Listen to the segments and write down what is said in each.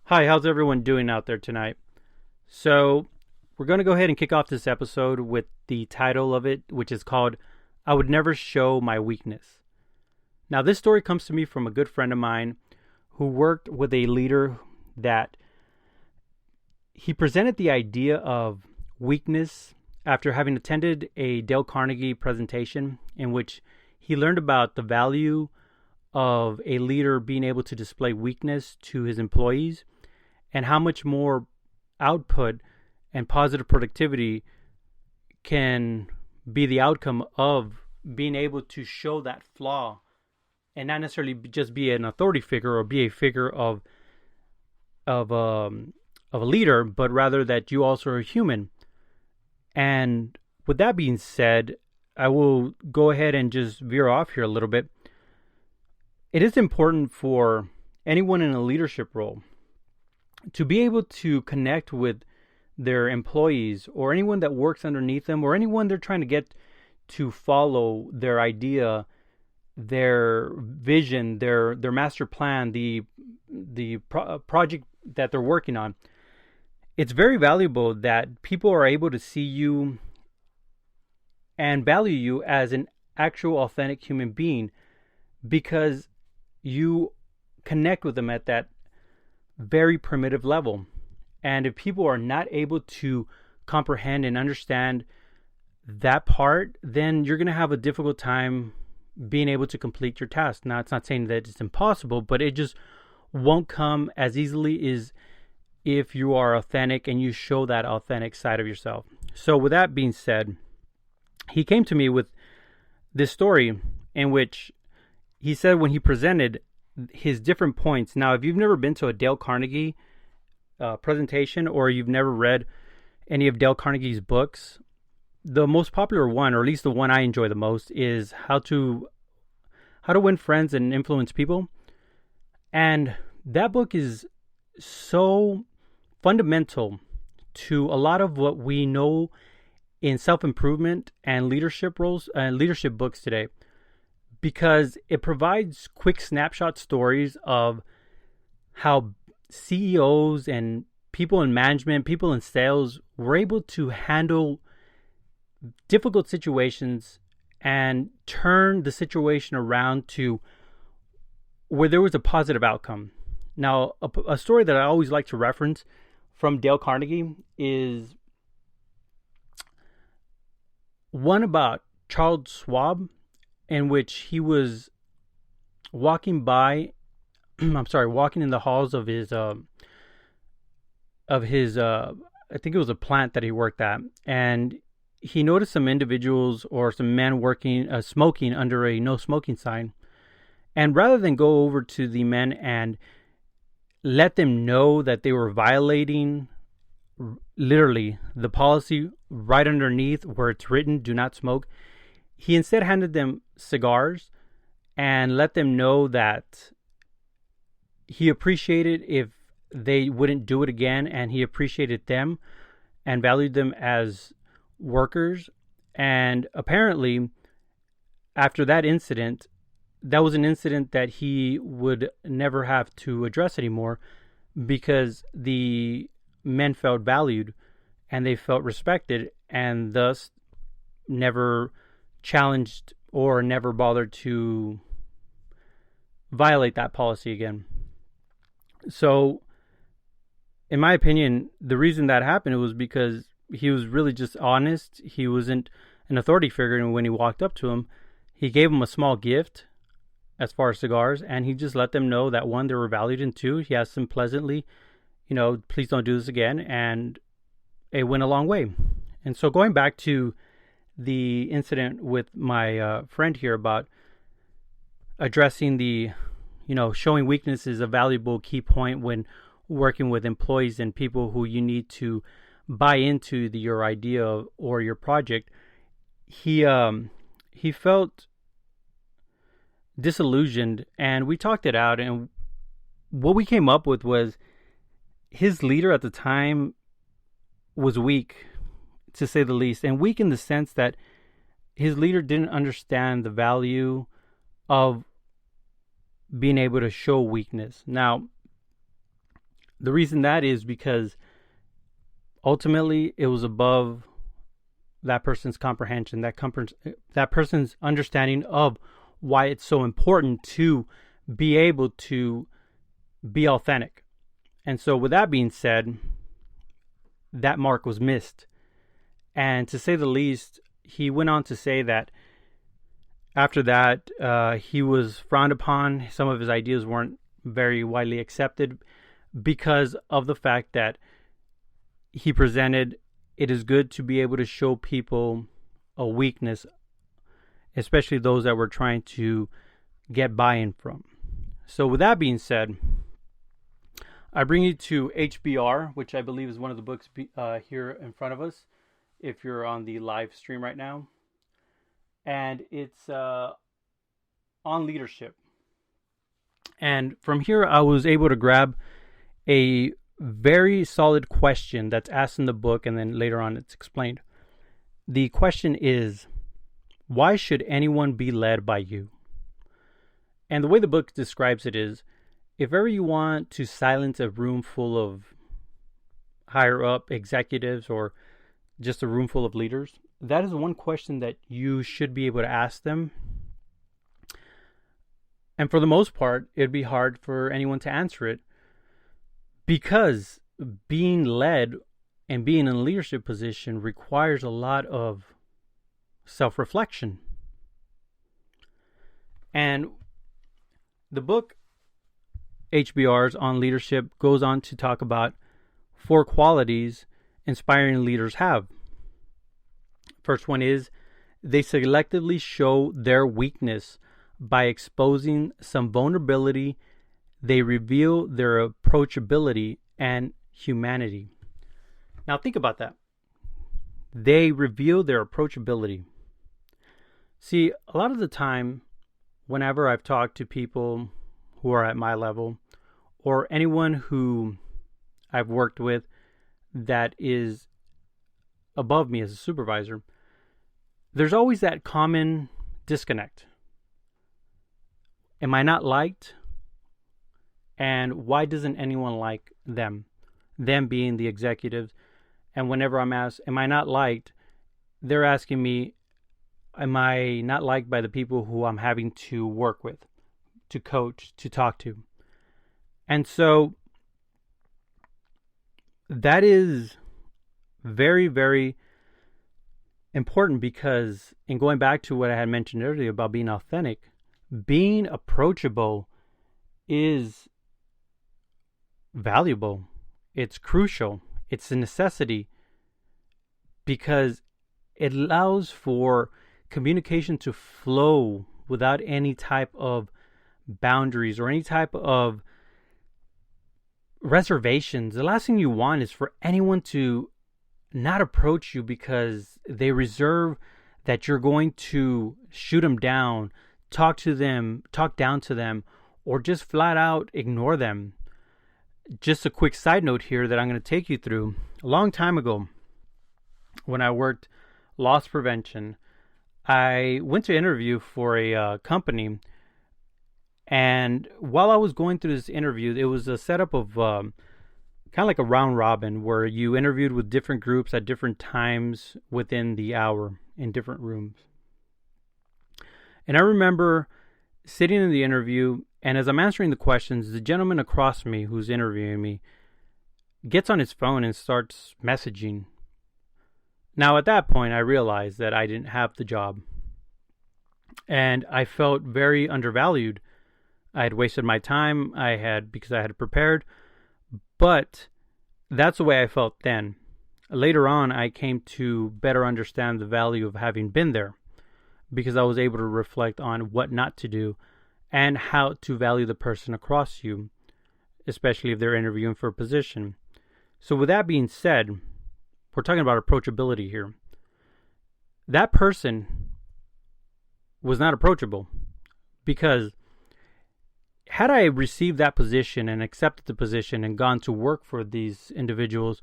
Hi, how's everyone doing out there tonight? So, we're going to go ahead and kick off this episode with the title of it, which is called I Would Never Show My Weakness. Now, this story comes to me from a good friend of mine who worked with a leader that he presented the idea of weakness after having attended a Dale Carnegie presentation in which he learned about the value of a leader being able to display weakness to his employees and how much more output and positive productivity can be the outcome of being able to show that flaw and not necessarily just be an authority figure or be a figure of of a leader, but rather that you also are human. And with that being said, I will go ahead and just veer off here a little bit. It is important for anyone in a leadership role to be able to connect with their employees or anyone that works underneath them or anyone they're trying to get to follow their idea, their vision, their master plan, the project that they're working on. It's very valuable that people are able to see you and value you as an actual authentic human being because you connect with them at that very primitive level. And if people are not able to comprehend and understand that part, then you're going to have a difficult time being able to complete your task. Now, it's not saying that it's impossible, but it just won't come as easily as if you are authentic and you show that authentic side of yourself. So with that being said, he came to me with this story in which he said when he presented his different points. Now, if you've never been to a Dale Carnegie presentation or you've never read any of Dale Carnegie's books, the most popular one, or at least the one I enjoy the most, is How to Win Friends and Influence People. And that book is so fundamental to a lot of what we know in self-improvement and leadership roles and leadership books today, because it provides quick snapshot stories of how CEOs and people in management, people in sales were able to handle difficult situations and turn the situation around to where there was a positive outcome. Now, a story that I always like to reference from Dale Carnegie is one about Charles Schwab, in which he was walking in the halls of his I think it was a plant that he worked at, and he noticed some individuals or some men working smoking under a no smoking sign. And rather than go over to the men and let them know that they were violating literally the policy right underneath where it's written, do not smoke, he instead handed them cigars and let them know that he appreciated if they wouldn't do it again, and he appreciated them and valued them as workers. And apparently, after that incident, that was an incident that he would never have to address anymore because the men felt valued and they felt respected and thus never challenged or never bothered to violate that policy again. So, in my opinion, the reason that happened was because he was really just honest. He wasn't an authority figure, and when he walked up to him, he gave him a small gift as far as cigars, and he just let them know that one, they were valued, and two, he asked them pleasantly, please don't do this again, and it went a long way. And so going back to the incident with my friend here about addressing showing weakness is a valuable key point when working with employees and people who you need to buy into your idea or your project. He felt disillusioned, and we talked it out, and what we came up with was his leader at the time was weak, to say the least, and weak in the sense that his leader didn't understand the value of being able to show weakness. Now, The reason that is because ultimately it was above that person's comprehension, that person's understanding of why it's so important to be able to be authentic. And so with that being said, that mark was missed. And to say the least, he went on to say that after that, he was frowned upon. Some of his ideas weren't very widely accepted because of the fact that he presented it is good to be able to show people a weakness, especially those that we're trying to get buy-in from. So with that being said, I bring you to HBR, which I believe is one of the books here in front of us, if you're on the live stream right now. And it's on leadership. And from here, I was able to grab a very solid question that's asked in the book, and then later on it's explained. The question is, why should anyone be led by you? And the way the book describes it is, if ever you want to silence a room full of higher up executives or just a room full of leaders, that is one question that you should be able to ask them. And for the most part, it'd be hard for anyone to answer it, because being led and being in a leadership position requires a lot of self-reflection. And the book HBR's on leadership goes on to talk about 4 qualities inspiring leaders have. First one is they selectively show their weakness by exposing some vulnerability. They reveal their approachability and humanity. Now think about that. They reveal their approachability. See, a lot of the time, whenever I've talked to people who are at my level, or anyone who I've worked with that is above me as a supervisor, there's always that common disconnect. Am I not liked? And why doesn't anyone like them? Them being the executives. And whenever I'm asked, am I not liked? They're asking me, am I not liked by the people who I'm having to work with, to coach, to talk to? And so that is very, very important, because in going back to what I had mentioned earlier about being authentic, being approachable is valuable. It's crucial. It's a necessity, because it allows for communication to flow without any type of boundaries or any type of reservations. The last thing you want is for anyone to not approach you because they reserve that you're going to shoot them down, talk down to them, or just flat out ignore them. Just a quick side note here that I'm going to take you through. A long time ago, when I worked loss prevention, I went to interview for a company. And while I was going through this interview, it was a setup of kind of like a round robin, where you interviewed with different groups at different times within the hour in different rooms. And I remember sitting in the interview, and as I'm answering the questions, the gentleman across me who's interviewing me gets on his phone and starts messaging. Now, at that point, I realized that I didn't have the job. And I felt very undervalued. I had wasted my time, because I had prepared. But that's the way I felt then. Later on, I came to better understand the value of having been there, because I was able to reflect on what not to do and how to value the person across you, especially if they're interviewing for a position. So with that being said, we're talking about approachability here. That person was not approachable, because had I received that position and accepted the position and gone to work for these individuals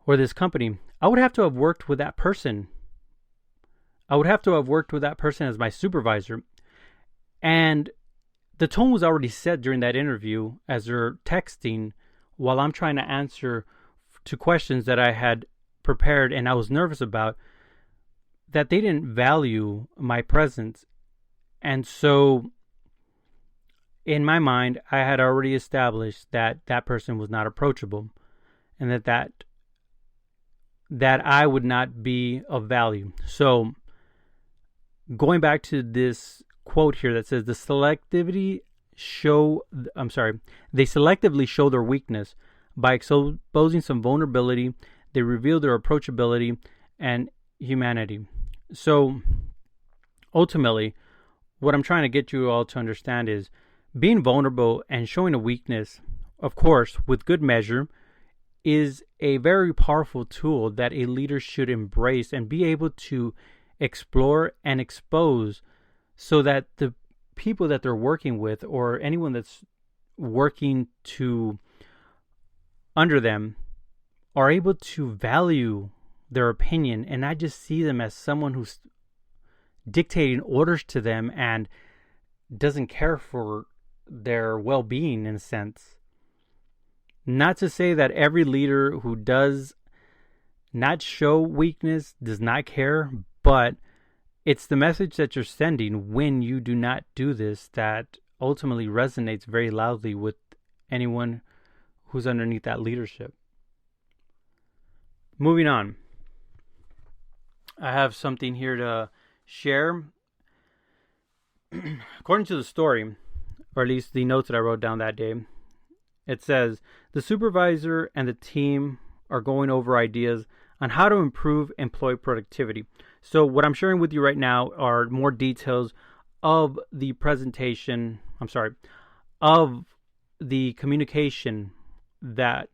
or this company, I would have to have worked with that person. I would have to have worked with that person as my supervisor. And the tone was already set during that interview as they're texting while I'm trying to answer to questions that I had prepared and I was nervous about, that they didn't value my presence. And so in my mind, I had already established that that person was not approachable, and that I would not be of value. So going back to this quote here that says, they selectively show their weakness by exposing some vulnerability. They reveal their approachability and humanity. So ultimately, what I'm trying to get you all to understand is being vulnerable and showing a weakness, of course, with good measure, is a very powerful tool that a leader should embrace and be able to explore and expose, so that the people that they're working with, or anyone that's working to under them, are able to value their opinion and not just see them as someone who's dictating orders to them and doesn't care for their well-being, in a sense. Not to say that every leader who does not show weakness does not care, but it's the message that you're sending when you do not do this that ultimately resonates very loudly with anyone who's underneath that leadership. Moving on. I have something here to share. According to the story, or at least the notes that I wrote down that day, it says, the supervisor and the team are going over ideas on how to improve employee productivity. So what I'm sharing with you right now are more details of the presentation, of the communication that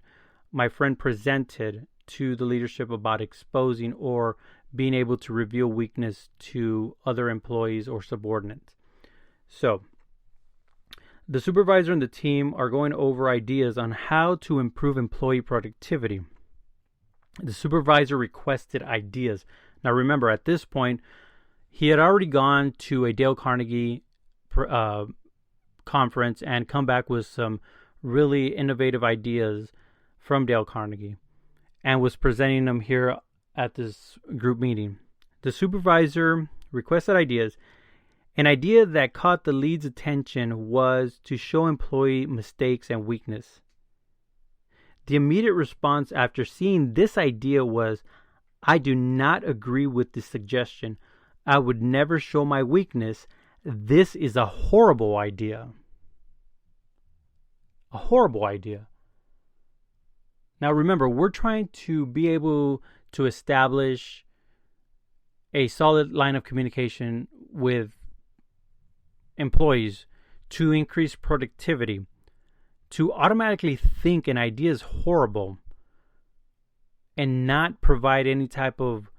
my friend presented to the leadership about exposing or being able to reveal weakness to other employees or subordinates. So, the supervisor and the team are going over ideas on how to improve employee productivity. The supervisor requested ideas. Now remember, at this point, he had already gone to a Dale Carnegie conference and come back with some really innovative ideas from Dale Carnegie, and was presenting them here at this group meeting. The supervisor requested ideas. An idea that caught the lead's attention was to show employee mistakes and weakness. The immediate response after seeing this idea was, I do not agree with this suggestion. I would never show my weakness. This is a horrible idea. A horrible idea. Now remember, we're trying to be able to establish a solid line of communication with employees to increase productivity. To automatically think an idea is horrible and not provide any type of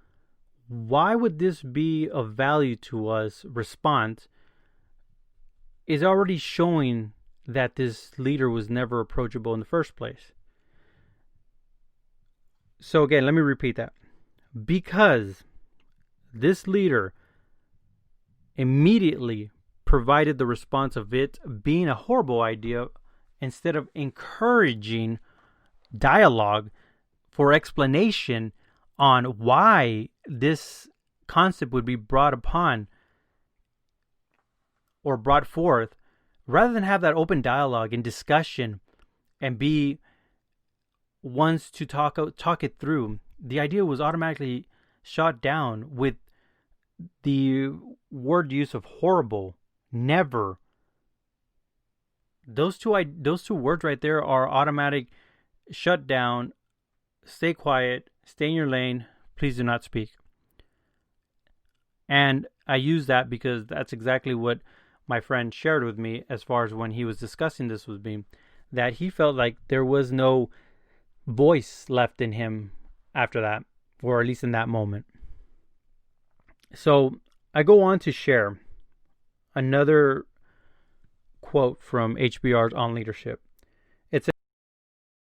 why would this be of value to us response is already showing that this leader was never approachable in the first place. So again, let me repeat that. Because this leader immediately provided the response of it being a horrible idea, instead of encouraging dialogue for explanation on why this concept would be brought upon or brought forth, rather than have that open dialogue and discussion and be ones to talk it through, the idea was automatically shot down with the word use of horrible, never. Those two words right there are automatic shut down, stay quiet, stay in your lane, please do not speak. And I use that because that's exactly what my friend shared with me as far as when he was discussing this with me, that he felt like there was no voice left in him after that, or at least in that moment. So I go on to share another quote from HBR's On Leadership.